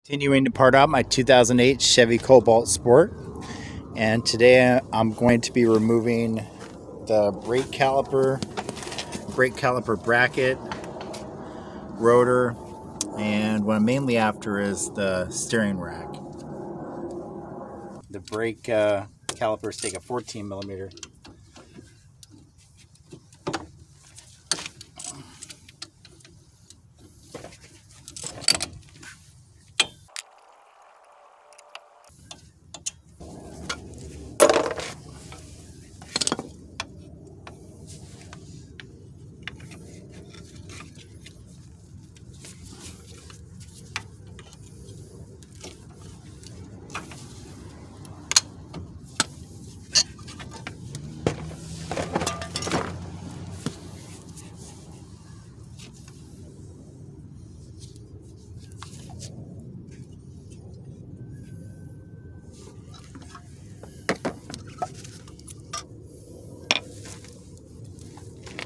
Continuing to part out my 2008 Chevy Cobalt Sport, and today I'm going to be removing the brake caliper bracket, rotor, and what I'm mainly after is the steering rack. The brake calipers take a 14 millimeter.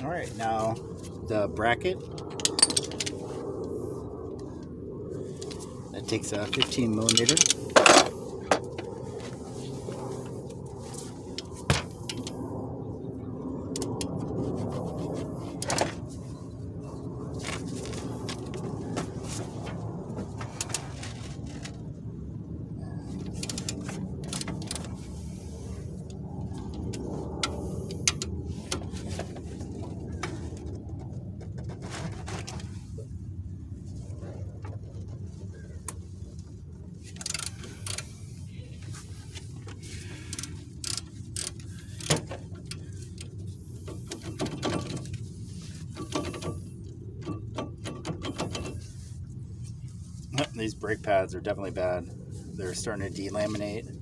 All right, now the bracket, that takes a 15 millimeter. These brake pads are definitely bad. They're starting to delaminate.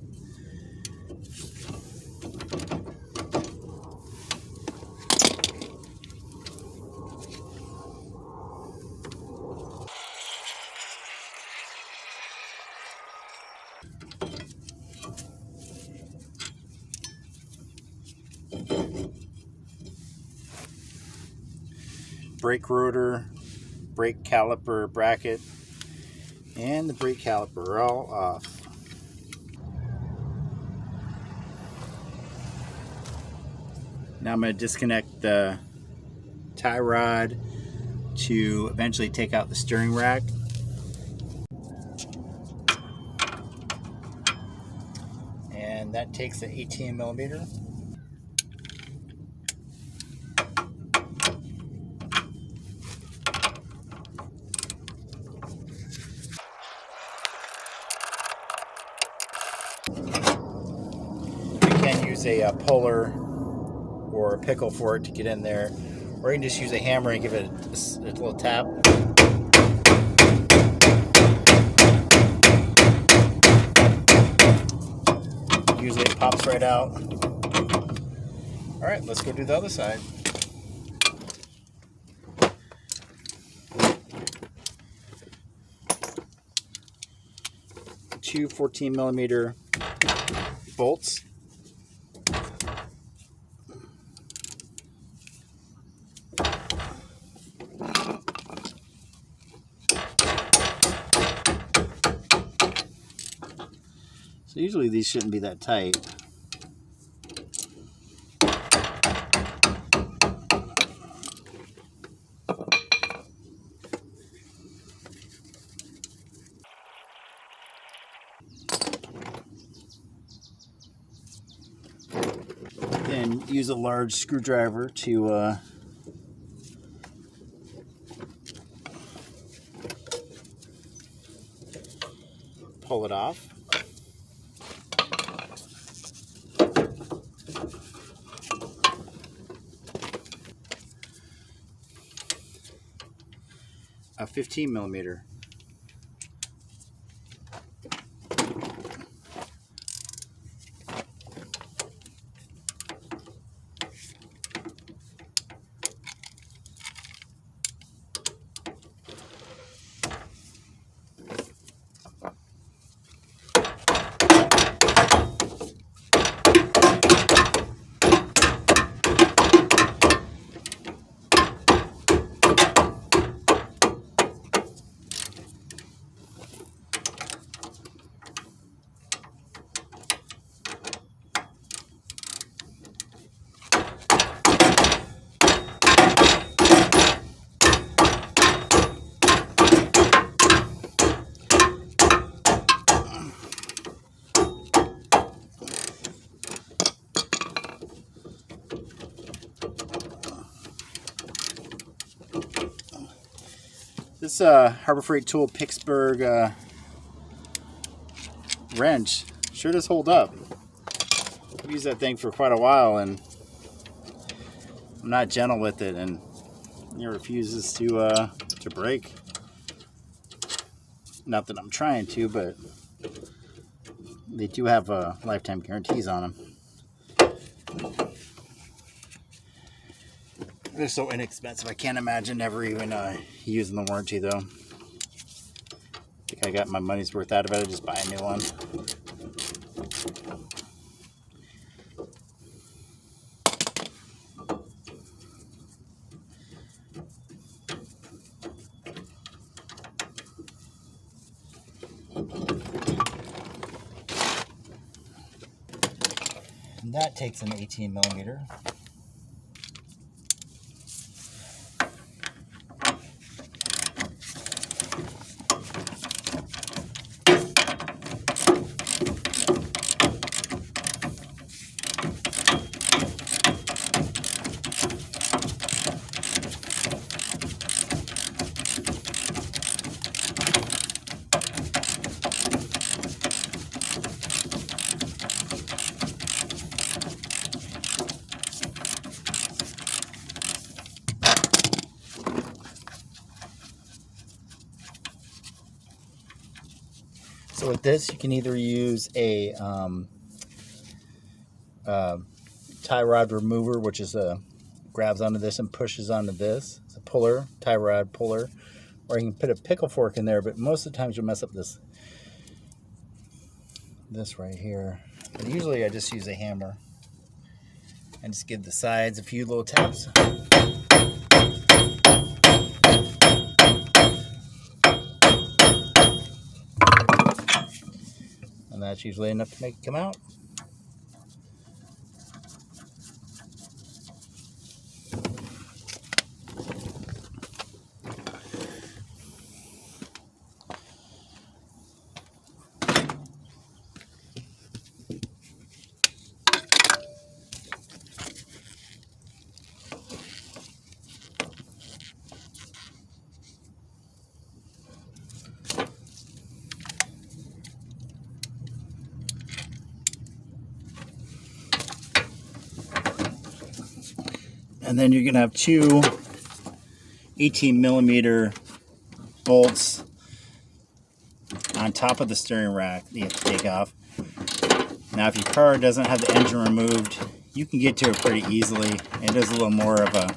Brake rotor, brake caliper bracket, and the brake caliper are all off. Now I'm going to disconnect the tie rod to eventually take out the steering rack. And that takes an 18 millimeter. You can use a puller or a pickle for it to get in there, or you can just use a hammer and give it a little tap. Usually it pops right out. All right, let's go do the other side. Two 14 millimeter bolts. So usually these shouldn't be that tight. Then use a large screwdriver to pull it off. A 15 millimeter. This Harbor Freight Tool Pittsburgh wrench sure does hold up. I've used that thing for quite a while, and I'm not gentle with it, and it refuses to break. Not that I'm trying to, but they do have lifetime guarantees on them. They're so inexpensive. I can't imagine ever even using the warranty, though. I think I got my money's worth out of it. I just buy a new one. And that takes an 18 millimeter. So with this, you can either use a tie rod remover, which is grabs onto this and pushes onto this. It's a puller, tie rod puller, or you can put a pickle fork in there. But most of the times you'll mess up this right here. But usually I just use a hammer and just give the sides a few little taps. And that's usually enough to make it come out. And then you're going to have two 18 millimeter bolts on top of the steering rack that you have to take off. Now if your car doesn't have the engine removed, you can get to it pretty easily. It is a little more of a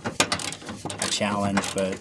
challenge, but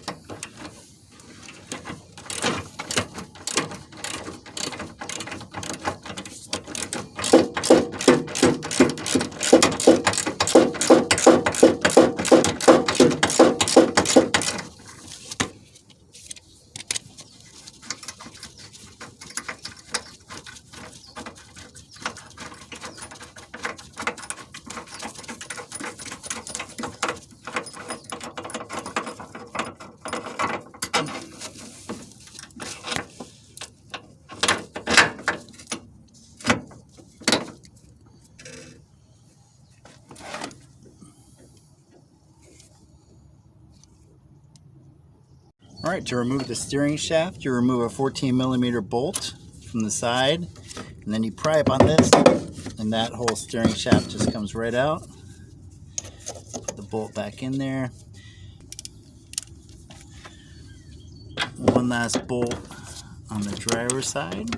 alright, to remove the steering shaft, you remove a 14 millimeter bolt from the side, and then you pry up on this, and that whole steering shaft just comes right out. Put the bolt back in there. One last bolt on the driver's side.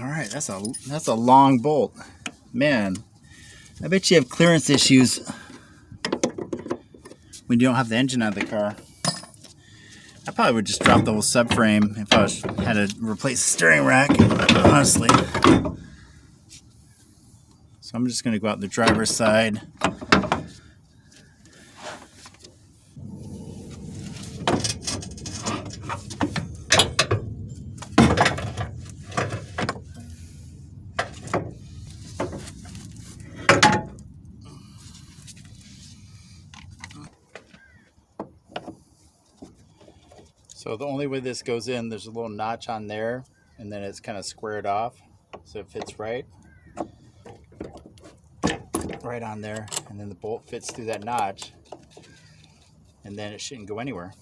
All right, that's a long bolt. Man, I bet you have clearance issues when you don't have the engine out of the car. I probably would just drop the whole subframe if I had to replace the steering rack, honestly. So I'm just going to go out the driver's side. So the only way this goes in, there's a little notch on there, and then it's kind of squared off, so it fits right on there, and then the bolt fits through that notch, and then it shouldn't go anywhere.